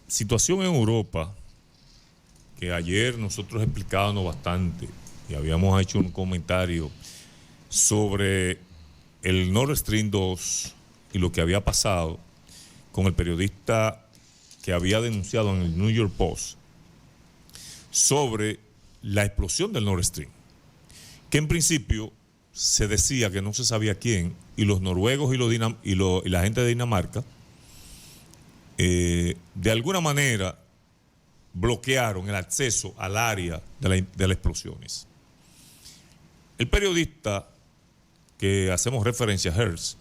situación en Europa, que ayer nosotros explicábamos bastante y habíamos hecho un comentario sobre el Nord Stream 2 y lo que había pasado con el periodista que había denunciado en el New York Post sobre la explosión del Nord Stream, que en principio se decía que no se sabía quién, y los noruegos y la gente de Dinamarca de alguna manera bloquearon el acceso al área de las explosiones. El periodista que hacemos referencia, Hertz,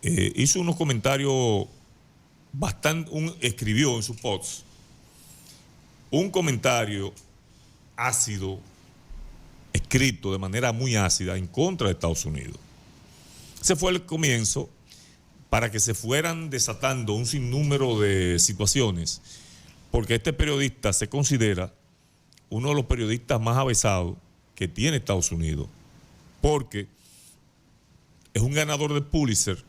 hizo unos comentarios escribió en su post un comentario ácido, escrito de manera muy ácida en contra de Estados Unidos. Ese fue el comienzo para que se fueran desatando un sinnúmero de situaciones, porque este periodista se considera uno de los periodistas más avesados que tiene Estados Unidos, porque es un ganador de Pulitzer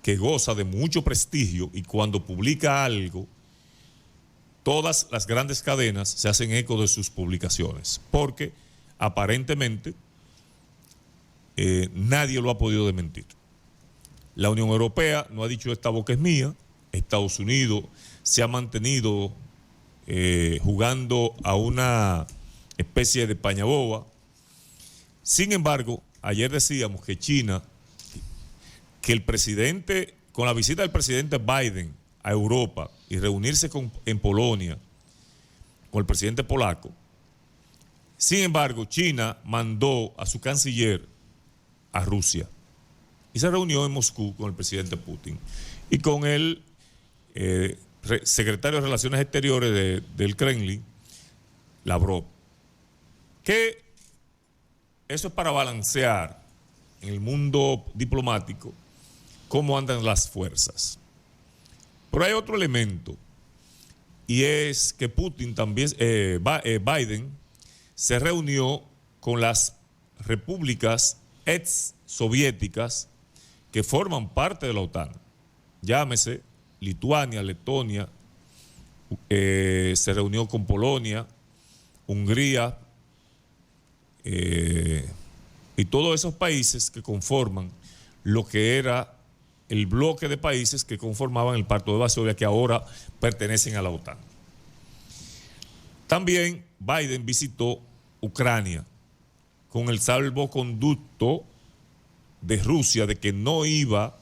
que goza de mucho prestigio, y cuando publica algo, todas las grandes cadenas se hacen eco de sus publicaciones, porque aparentemente nadie lo ha podido desmentir. La Unión Europea no ha dicho esta boca es mía. Estados Unidos se ha mantenido jugando a una especie de paña boba. Sin embargo, ayer decíamos que China, que el presidente, con la visita del presidente Biden a Europa y reunirse en Polonia con el presidente polaco, sin embargo, China mandó a su canciller a Rusia y se reunió en Moscú con el presidente Putin y con el secretario de Relaciones Exteriores del Kremlin, Lavrov. Que eso es para balancear en el mundo diplomático cómo andan las fuerzas. Pero hay otro elemento, y es que Putin también, Biden se reunió con las repúblicas ex soviéticas que forman parte de la OTAN. Llámese Lituania, Letonia, se reunió con Polonia, Hungría, y todos esos países que conforman lo que era el bloque de países que conformaban el Pacto de Varsovia, que ahora pertenecen a la OTAN. También Biden visitó Ucrania con el salvoconducto de Rusia de que no iba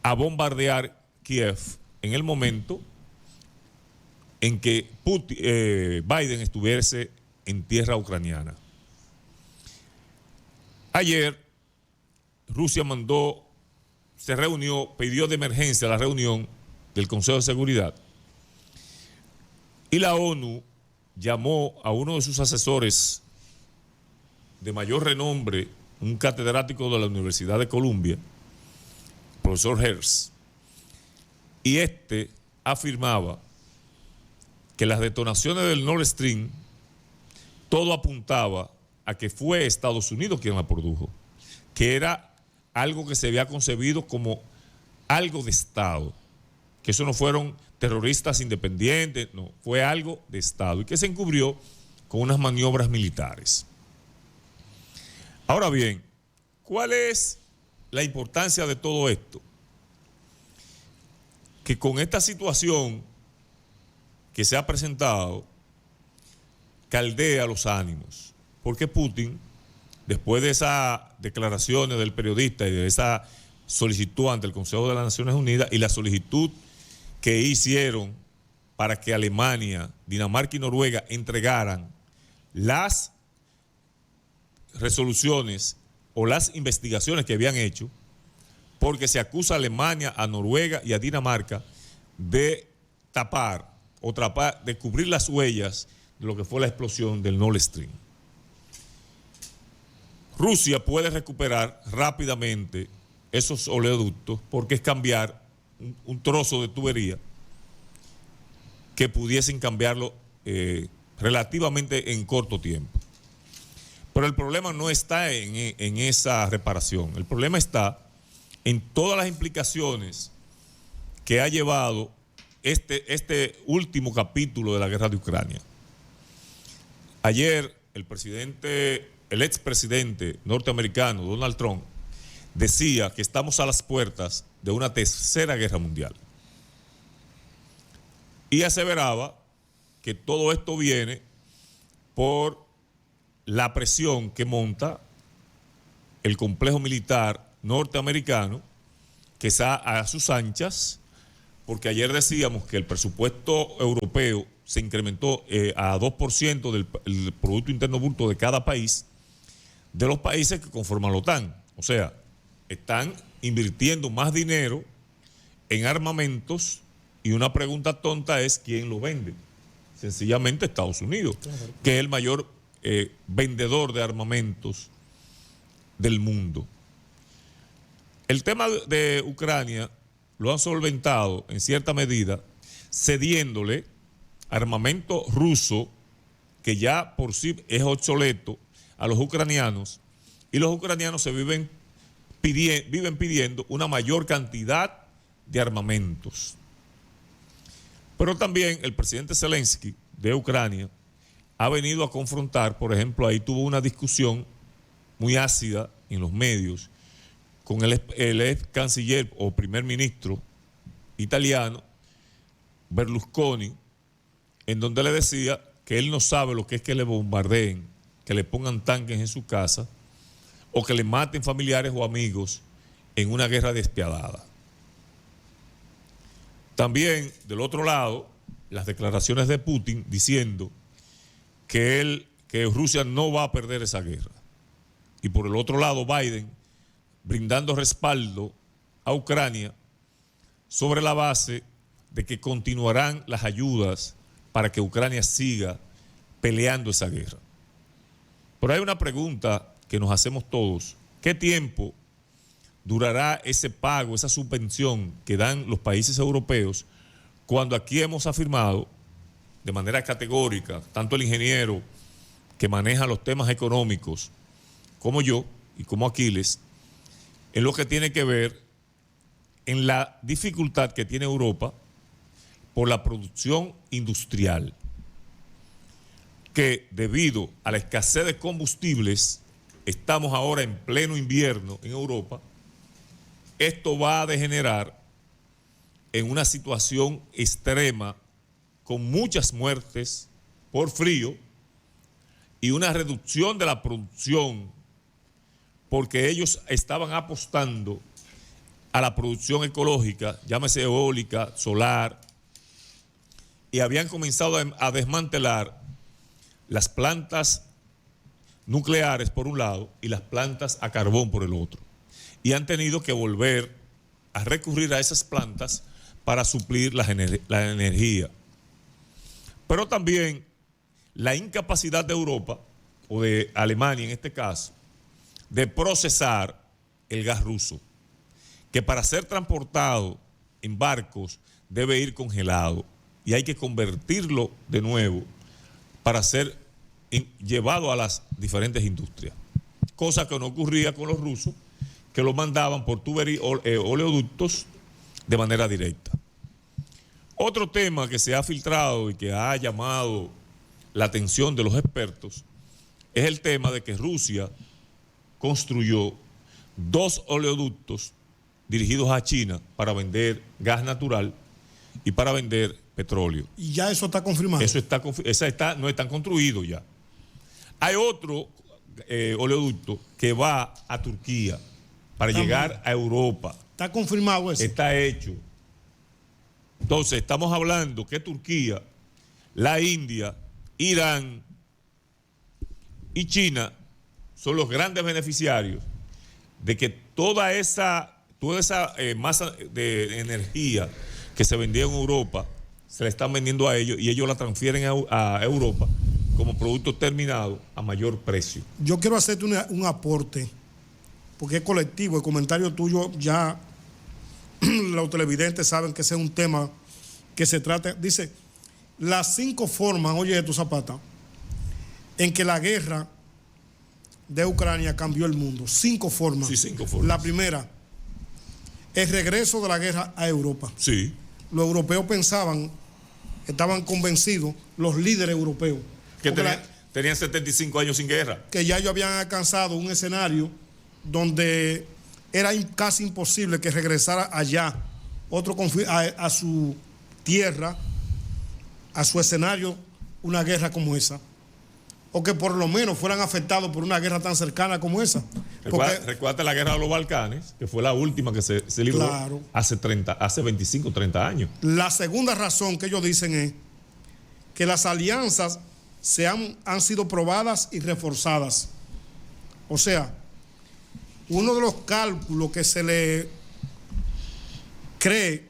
a bombardear Kiev en el momento en que Biden estuviese en tierra ucraniana. Ayer Rusia se reunió, pidió de emergencia la reunión del Consejo de Seguridad, y la ONU llamó a uno de sus asesores de mayor renombre, un catedrático de la Universidad de Columbia, profesor Hertz, y este afirmaba que las detonaciones del Nord Stream, todo apuntaba a que fue Estados Unidos quien la produjo, que era algo que se había concebido como algo de Estado, que eso no fueron terroristas independientes, no, fue algo de Estado, y que se encubrió con unas maniobras militares. Ahora bien, ¿cuál es la importancia de todo esto? Que con esta situación que se ha presentado, caldea los ánimos, porque Putin, después de esas declaraciones del periodista y de esa solicitud ante el Consejo de las Naciones Unidas y la solicitud que hicieron para que Alemania, Dinamarca y Noruega entregaran las resoluciones o las investigaciones que habían hecho, porque se acusa a Alemania, a Noruega y a Dinamarca de de cubrir las huellas de lo que fue la explosión del Nord Stream. Rusia puede recuperar rápidamente esos oleoductos porque es cambiar un trozo de tubería que pudiesen cambiarlo relativamente en corto tiempo. Pero el problema no está en esa reparación. El problema está en todas las implicaciones que ha llevado este último capítulo de la guerra de Ucrania. Ayer el expresidente norteamericano Donald Trump decía que estamos a las puertas de una tercera guerra mundial. Y aseveraba que todo esto viene por la presión que monta el complejo militar norteamericano, que está a sus anchas, porque ayer decíamos que el presupuesto europeo se incrementó a 2% del Producto Interno Bruto de cada país, de los países que conforman la OTAN. O sea, están invirtiendo más dinero en armamentos y una pregunta tonta es ¿quién lo vende? Sencillamente Estados Unidos, que es el mayor vendedor de armamentos del mundo. El tema de Ucrania lo han solventado en cierta medida cediéndole armamento ruso que ya por sí es obsoleto a los ucranianos, y los ucranianos viven pidiendo una mayor cantidad de armamentos. Pero también el presidente Zelensky de Ucrania ha venido a confrontar, por ejemplo, ahí tuvo una discusión muy ácida en los medios con el ex canciller o primer ministro italiano, Berlusconi, en donde le decía que él no sabe lo que es que le bombardeen, que le pongan tanques en su casa o que le maten familiares o amigos en una guerra despiadada. También, del otro lado, las declaraciones de Putin diciendo que Rusia no va a perder esa guerra. Y por el otro lado, Biden brindando respaldo a Ucrania sobre la base de que continuarán las ayudas para que Ucrania siga peleando esa guerra. Pero hay una pregunta que nos hacemos todos. ¿Qué tiempo durará ese pago, esa subvención que dan los países europeos cuando aquí hemos afirmado de manera categórica, tanto el ingeniero que maneja los temas económicos como yo y como Aquiles, en lo que tiene que ver en la dificultad que tiene Europa por la producción industrial, que debido a la escasez de combustibles, estamos ahora en pleno invierno en Europa, esto va a degenerar en una situación extrema con muchas muertes por frío y una reducción de la producción, porque ellos estaban apostando a la producción ecológica, llámese eólica, solar, y habían comenzado a desmantelar las plantas nucleares por un lado y las plantas a carbón por el otro. Y han tenido que volver a recurrir a esas plantas para suplir la energía. Pero también la incapacidad de Europa, o de Alemania en este caso, de procesar el gas ruso, que para ser transportado en barcos debe ir congelado y hay que convertirlo de nuevo para ser llevado a las diferentes industrias. Cosa que no ocurría con los rusos, que lo mandaban por oleoductos de manera directa. Otro tema que se ha filtrado y que ha llamado la atención de los expertos es el tema de que Rusia construyó 2 oleoductos dirigidos a China para vender gas natural y para vender petróleo. ¿Y ya eso está confirmado? No están construidos ya. Hay otro oleoducto que va a Turquía para llegar a Europa. ¿Está confirmado eso? Está hecho. Entonces, estamos hablando que Turquía, la India, Irán y China son los grandes beneficiarios de que toda esa masa de energía que se vendía en Europa se la están vendiendo a ellos y ellos la transfieren a Europa como producto terminado a mayor precio. Yo quiero hacerte un aporte, porque es colectivo. El comentario tuyo ya los televidentes saben que ese es un tema que se trata. Dice, las 5 formas, oye tu Zapata, en que la guerra de Ucrania cambió el mundo. 5 formas. Sí, 5 formas. La primera, el regreso de la guerra a Europa. Sí. los europeos pensaban, estaban convencidos, los líderes europeos, Que tenían 75 años sin guerra. que ya ellos habían alcanzado un escenario donde era casi imposible que regresara allá otro conflicto a su tierra, a su escenario, una guerra como esa, o que por lo menos fueran afectados por una guerra tan cercana como esa. Recuerda la guerra de los Balcanes, que fue la última que se libró, claro, hace 25, 30 años. La segunda razón que ellos dicen es que las alianzas han sido probadas y reforzadas. O sea, uno de los cálculos que se le cree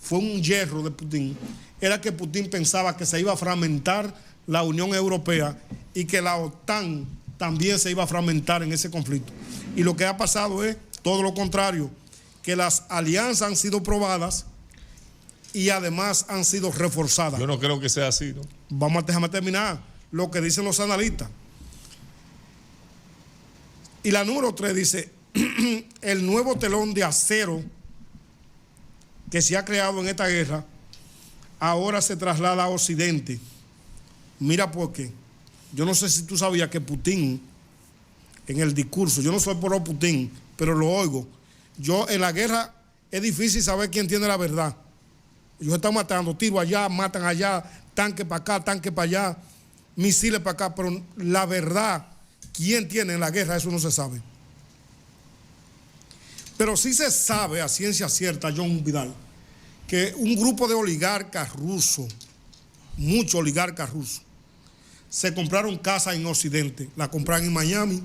fue un yerro de Putin, era que Putin pensaba que se iba a fragmentar la Unión Europea y que la OTAN también se iba a fragmentar en ese conflicto. Y lo que ha pasado es todo lo contrario, que las alianzas han sido probadas y además han sido reforzadas. Yo no creo que sea así, ¿no? Déjame terminar lo que dicen los analistas. Y la número 3 dice, el nuevo telón de acero que se ha creado en esta guerra ahora se traslada a Occidente. Mira por qué. Yo no sé si tú sabías que Putin, en el discurso, yo no soy por Putin, pero lo oigo. Yo en la guerra es difícil saber quién tiene la verdad. Ellos están matando, tiro allá, matan allá, tanque para acá, tanque para allá, misiles para acá, pero la verdad, quién tiene en la guerra, eso no se sabe. Pero sí se sabe a ciencia cierta, John Vidal, que un grupo de oligarcas rusos, muchos oligarcas rusos, se compraron casas en Occidente. La compraron en Miami,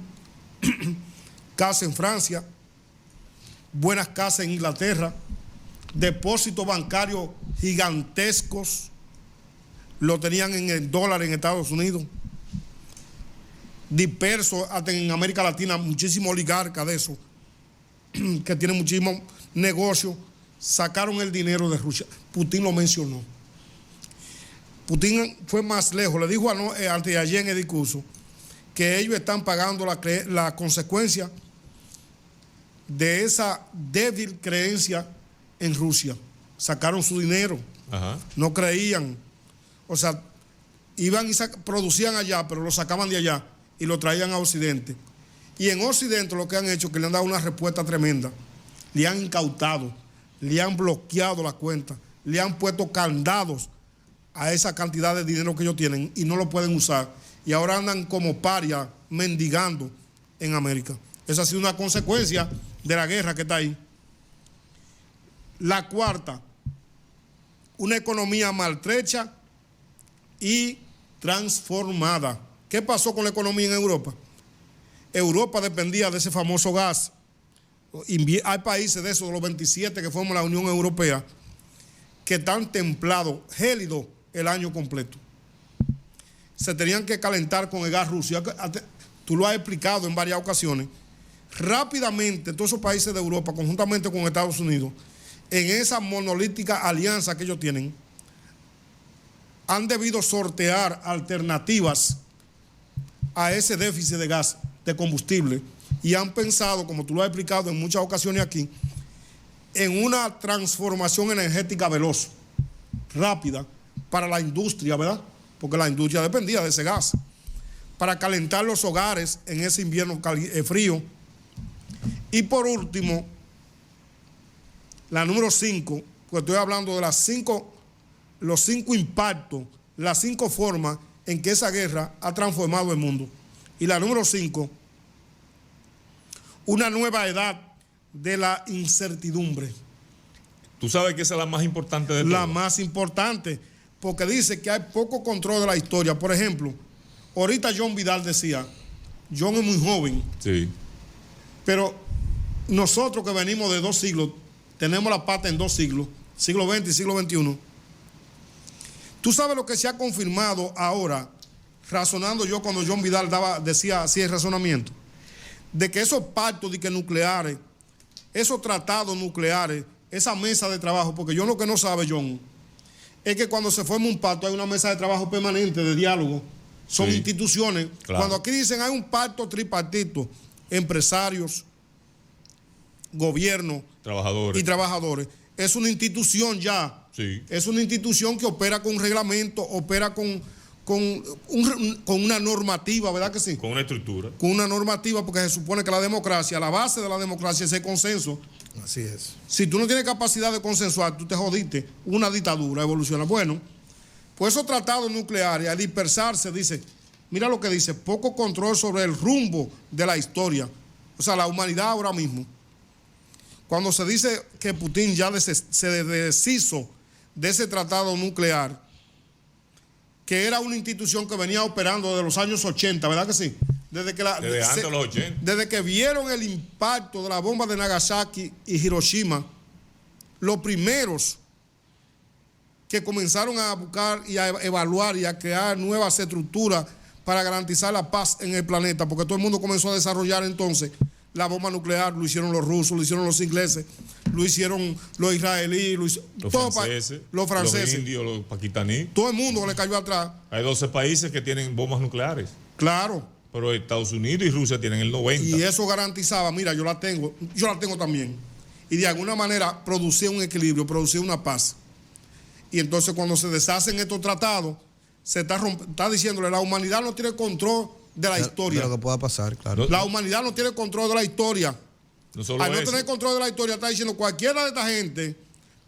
casa en Francia, buenas casas en Inglaterra, depósitos bancarios gigantescos, lo tenían en el dólar en Estados Unidos, dispersos hasta en América Latina, muchísimos oligarcas de eso, que tienen muchísimos negocios, sacaron el dinero de Rusia. Putin lo mencionó. Putin fue más lejos, le dijo antes de ayer en el discurso que ellos están pagando la consecuencia de esa débil creencia en Rusia. Sacaron su dinero, no creían, o sea, iban y producían allá, pero lo sacaban de allá y lo traían a Occidente. Y en Occidente lo que han hecho es que le han dado una respuesta tremenda, le han incautado, le han bloqueado la cuenta, le han puesto candados a esa cantidad de dinero que ellos tienen y no lo pueden usar. Y ahora andan como parias mendigando en América. Esa ha sido una consecuencia de la guerra que está ahí. La cuarta, una economía maltrecha y transformada. ¿Qué pasó con la economía en Europa? Europa dependía de ese famoso gas. Hay países de esos, de los 27 que forman la Unión Europea, que están templados, gélidos el año completo. Se tenían que calentar con el gas ruso. Tú lo has explicado en varias ocasiones. Rápidamente, todos esos países de Europa, conjuntamente con Estados Unidos, en esa monolítica alianza que ellos tienen, han debido sortear alternativas a ese déficit de gas, de combustible, y han pensado, como tú lo has explicado en muchas ocasiones aquí, en una transformación energética veloz, rápida, para la industria, ¿verdad? Porque la industria dependía de ese gas, para calentar los hogares en ese invierno frío. Y por último, la número 5, pues estoy hablando de los 5 impactos, las 5 formas en que esa guerra ha transformado el mundo. Y la número 5, una nueva edad de la incertidumbre. Tú sabes que esa es la más importante de todas. La más importante, porque dice que hay poco control de la historia. Por ejemplo, ahorita John Vidal decía, John es muy joven, sí, pero nosotros que venimos de 2 siglos, tenemos la pata en 2 siglos, siglo XX y siglo XXI. Tú sabes lo que se ha confirmado ahora, razonando yo cuando John Vidal decía así el razonamiento, de que esos pactos nucleares, esos tratados nucleares, esa mesa de trabajo, porque yo lo que no sabe, John, es que cuando se forma un pacto hay una mesa de trabajo permanente de diálogo, son instituciones. Claro. Cuando aquí dicen hay un pacto tripartito, empresarios, gobierno trabajadores y trabajadores, es una institución ya Sí. Es una institución que opera con un reglamento, opera con una normativa, ¿verdad que sí? Con una estructura. Con una normativa, porque se supone que la democracia, la base de la democracia es el consenso. Así es. Si tú no tienes capacidad de consensuar, tú te jodiste. Una dictadura evoluciona. Bueno, pues esos tratados nucleares, al dispersarse, dice, mira lo que dice, poco control sobre el rumbo de la historia. O sea, la humanidad ahora mismo. Cuando se dice que Putin ya se deshizo de ese tratado nuclear, que era una institución que venía operando desde los años 80, ¿verdad que sí? Desde antes de los 80. Desde que vieron el impacto de la bomba de Nagasaki y Hiroshima, los primeros que comenzaron a buscar y a evaluar y a crear nuevas estructuras para garantizar la paz en el planeta, porque todo el mundo comenzó a desarrollar entonces la bomba nuclear, lo hicieron los rusos, lo hicieron los ingleses, lo hicieron los israelíes, los franceses, los indios, los pakistaníes. Todo el mundo le cayó atrás. Hay 12 países que tienen bombas nucleares. Claro. Pero Estados Unidos y Rusia tienen el 90. Y eso garantizaba, mira, yo la tengo también. Y de alguna manera producía un equilibrio, producía una paz. Y entonces cuando se deshacen estos tratados, se está diciéndole, la humanidad no tiene control de la historia. De lo que pueda pasar, claro. La humanidad no tiene control de la historia. No solo Al no eso. tener control de la historia, está diciendo, cualquiera de esta gente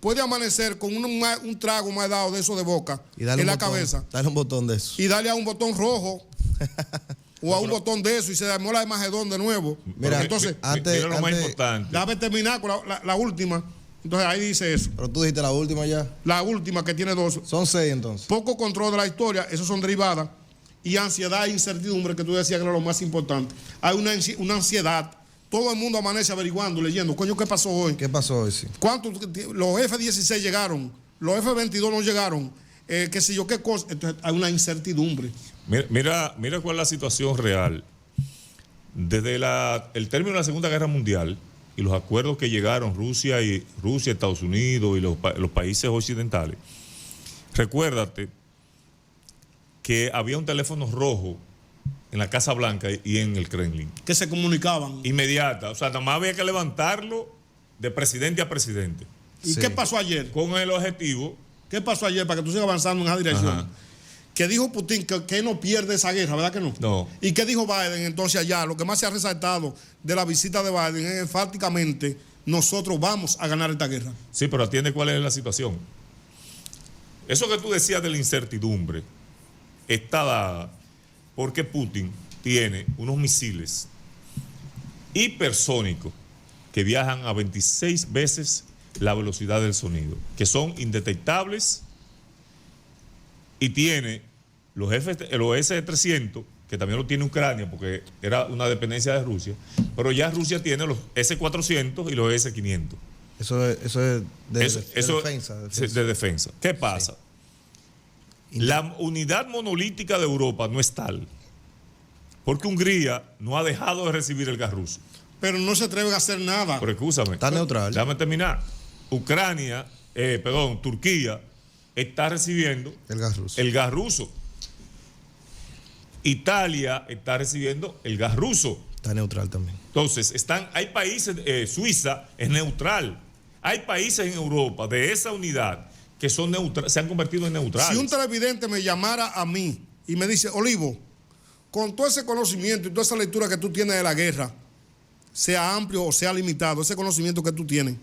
puede amanecer con un trago más dado de eso de boca en la cabeza. Dale un botón de eso. Y darle a un botón rojo o a un botón de eso y se armó la de Magedón de nuevo. Mira, entonces, mira lo más importante. déjame terminar con la última. Entonces ahí dice eso. Pero tú dijiste la última ya. La última que tiene 2. Son 6 entonces. Poco control de la historia, esos son derivadas. Y ansiedad e incertidumbre, que tú decías que era lo más importante. Hay una ansiedad. Todo el mundo amanece averiguando, leyendo. Coño, ¿qué pasó hoy? ¿Qué pasó hoy? Sí. Los F-16 llegaron, los F-22 no llegaron, qué sé yo, qué cosa. Entonces hay una incertidumbre. Mira cuál es la situación real. Desde el término de la Segunda Guerra Mundial y los acuerdos que llegaron Rusia, Estados Unidos y los países occidentales, recuérdate que había un teléfono rojo en la Casa Blanca y en el Kremlin. Que se comunicaban. Inmediata. O sea, nada más había que levantarlo de presidente a presidente. ¿Y qué pasó ayer? Con el objetivo. ¿Qué pasó ayer para que tú sigas avanzando en esa dirección? Ajá. Que dijo Putin que no pierde esa guerra, ¿verdad que no? No. ¿Y qué dijo Biden entonces allá? Lo que más se ha resaltado de la visita de Biden es enfáticamente, nosotros vamos a ganar esta guerra. Sí, pero atiende cuál es la situación. Eso que tú decías de la incertidumbre está dada porque Putin tiene unos misiles hipersónicos que viajan a 26 veces la velocidad del sonido, que son indetectables, y tiene los S-300, que también lo tiene Ucrania porque era una dependencia de Rusia, pero ya Rusia tiene los S-400 y los S-500. Eso es de defensa. De defensa. ¿Qué pasa? Sí. La unidad monolítica de Europa no es tal, porque Hungría no ha dejado de recibir el gas ruso. Pero no se atreven a hacer nada. Pero escúchame. Está neutral. Déjame terminar. Turquía está recibiendo el gas ruso. Italia está recibiendo el gas ruso. Está neutral también. Entonces, hay países, Suiza es neutral. Hay países en Europa de esa unidad que se han convertido en neutrales. Si un televidente me llamara a mí y me dice, Olivo, con todo ese conocimiento y toda esa lectura que tú tienes de la guerra, sea amplio o sea limitado, ese conocimiento que tú tienes,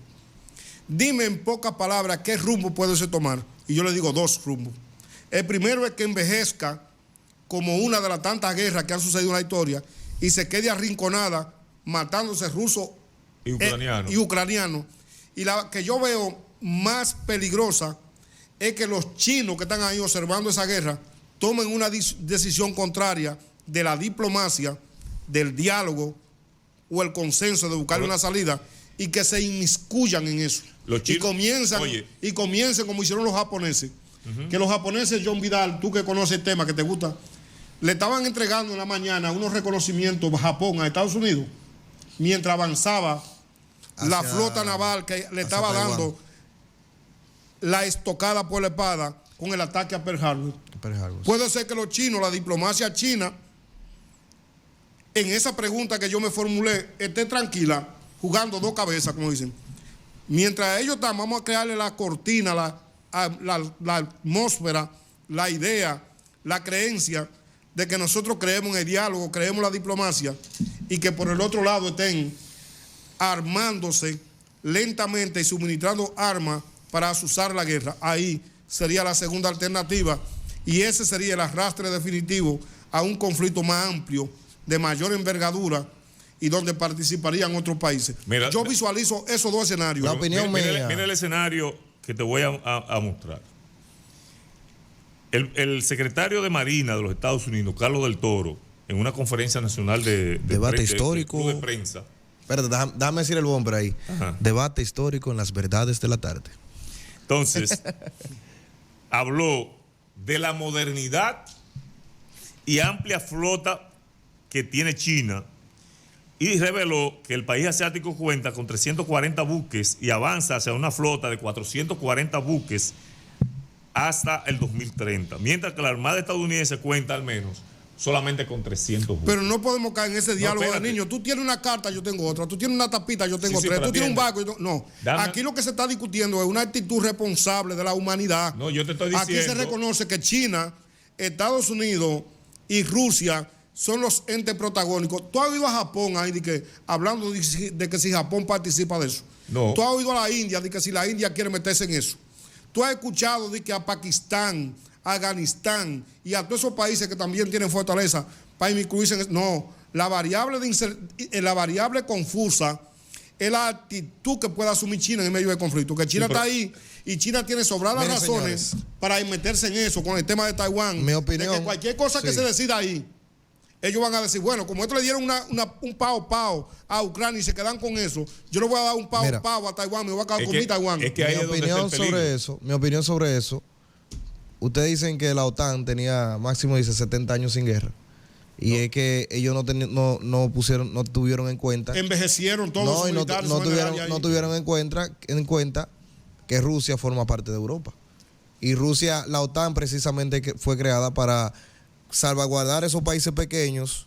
dime en pocas palabras qué rumbo puede se tomar. Y yo le digo 2 rumbos. El primero es que envejezca como una de las tantas guerras que han sucedido en la historia y se quede arrinconada matándose rusos y ucranianos. Y la que yo veo más peligrosa es que los chinos que están ahí observando esa guerra tomen una decisión contraria de la diplomacia, del diálogo o el consenso de buscar una salida y que se inmiscuyan en eso. Los chinos, y comiencen como hicieron los japoneses. Que los japoneses, John Vidal, tú que conoces el tema, que te gusta, le estaban entregando en la mañana unos reconocimientos a Japón, a Estados Unidos, mientras avanzaba la flota naval que le estaba dando la estocada por la espada con el ataque a Pearl Harbor. Puede ser que los chinos, la diplomacia china, en esa pregunta que yo me formulé, esté tranquila, jugando 2 cabezas, como dicen. Mientras ellos están, vamos a crearle la cortina, la atmósfera, la idea, la creencia de que nosotros creemos en el diálogo, creemos en la diplomacia y que por el otro lado estén armándose lentamente y suministrando armas para azuzar la guerra. Ahí sería la segunda alternativa y ese sería el arrastre definitivo a un conflicto más amplio, de mayor envergadura y donde participarían otros países. Mira, yo visualizo esos dos escenarios. La opinión mía. Mira el escenario que te voy a mostrar. El secretario de Marina de los Estados Unidos, Carlos del Toro, en una conferencia nacional de debate histórico de prensa. Espérate, déjame decir el bomber ahí. Ajá. Debate histórico en las verdades de la tarde. Entonces, habló de la modernidad y amplia flota que tiene China y reveló que el país asiático cuenta con 340 buques y avanza hacia una flota de 440 buques hasta el 2030, mientras que la Armada estadounidense cuenta al menos solamente con 300 buques. Pero no podemos caer en ese diálogo de niños. Tú tienes una carta, yo tengo otra. Tú tienes una tapita, yo tengo tres. Tú tienes un barco, no. Aquí lo que se está discutiendo es una actitud responsable de la humanidad. No, yo te estoy diciendo. Aquí se reconoce que China, Estados Unidos y Rusia son los entes protagónicos. ¿Tú has oído a Japón ahí hablando de que si Japón participa de eso? No. ¿Tú has oído a la India de que si la India quiere meterse en eso? ¿Tú has escuchado de que a Pakistán, a Afganistán y a todos esos países que también tienen fortaleza para incluirse en eso? No, la variable confusa es la actitud que puede asumir China en medio del conflicto. Que China está ahí y China tiene sobradas razones, señores, para meterse en eso con el tema de Taiwán. Mi opinión, de que cualquier cosa que se decida ahí, ellos van a decir, bueno, como estos le dieron un pao a Ucrania y se quedan con eso, yo le voy a dar un pao a Taiwán, me voy a quedar con mi Taiwán. Es que mi opinión sobre eso, ustedes dicen que la OTAN tenía máximo, dice, 70 años sin guerra. Y es que ellos no tuvieron en cuenta. Envejecieron todos los militares. No tuvieron en cuenta que Rusia forma parte de Europa. Y Rusia, la OTAN precisamente fue creada para salvaguardar esos países pequeños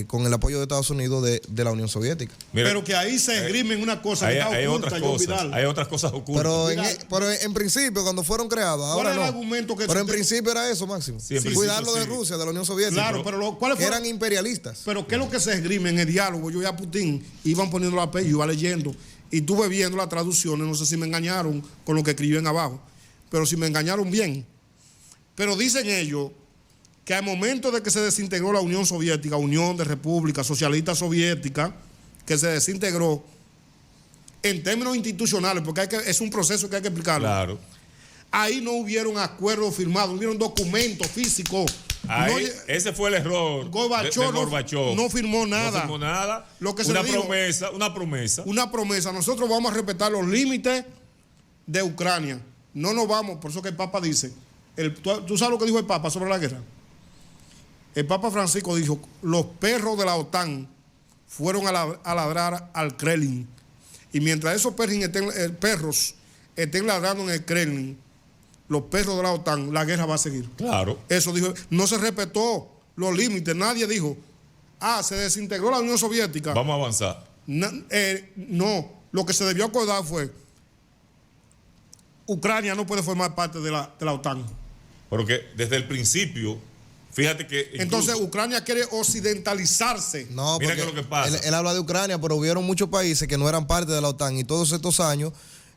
con el apoyo de Estados Unidos de la Unión Soviética. Mira, pero que ahí se esgrimen una cosa que está oculta, hay otras cosas ocultas. Pero en principio, cuando fueron creados, ahora no. Pero en principio era eso, Máximo. Sí, cuidarlo de Rusia, de la Unión Soviética. Claro, pero ¿cuáles eran imperialistas. Pero ¿qué es lo que se esgrime en el diálogo? Yo y a Putin iban poniendo la apellido, iba leyendo, y estuve viendo las traducciones, no sé si me engañaron con lo que escriben abajo, pero si me engañaron bien. Pero dicen ellos que al momento de que se desintegró la Unión Soviética, Unión de Repúblicas Socialistas Soviéticas, que se desintegró en términos institucionales, porque es un proceso que hay que explicarlo. Claro. Ahí no hubieron acuerdos firmados, no hubieron documentos físicos. Ese fue el error. Gorbachev no firmó nada. No firmó nada. Lo que Una promesa. Una promesa. Nosotros vamos a respetar los límites de Ucrania. No nos vamos, por eso que el Papa dice, ¿tú sabes lo que dijo el Papa sobre la guerra? El Papa Francisco dijo, los perros de la OTAN fueron a ladrar al Kremlin. Y mientras esos perros estén ladrando en el Kremlin, los perros de la OTAN, la guerra va a seguir. Claro. Eso dijo, no se respetó los límites. Nadie dijo, se desintegró la Unión Soviética. Vamos a avanzar. No, lo que se debió acordar fue, Ucrania no puede formar parte de la OTAN. Porque desde el principio, fíjate que entonces Ucrania quiere occidentalizarse. No, mira que lo que pasa. Él habla de Ucrania, pero hubieron muchos países que no eran parte de la OTAN y todos estos años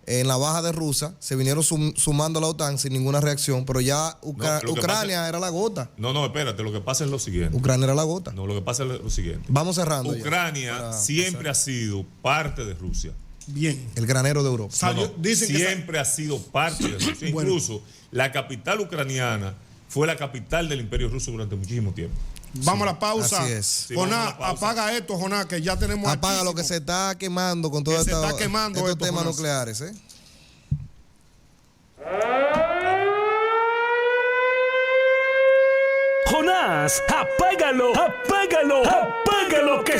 en la baja de Rusia se vinieron sumando a la OTAN sin ninguna reacción, pero ya Ucrania era la gota. No, espérate, lo que pasa es lo siguiente. Ucrania era la gota. No, lo que pasa es lo siguiente. Vamos cerrando. Ucrania siempre ha sido parte de Rusia. Bien. El granero de Europa. Siempre ha sido parte de Rusia. Bueno. Incluso la capital ucraniana fue la capital del Imperio Ruso durante muchísimo tiempo. Vamos a la pausa. Así es. Jonás, apaga esto, Jonás, que ya tenemos. Apaga lo que se está quemando con todos estos temas nucleares. Jonás, apágalo, que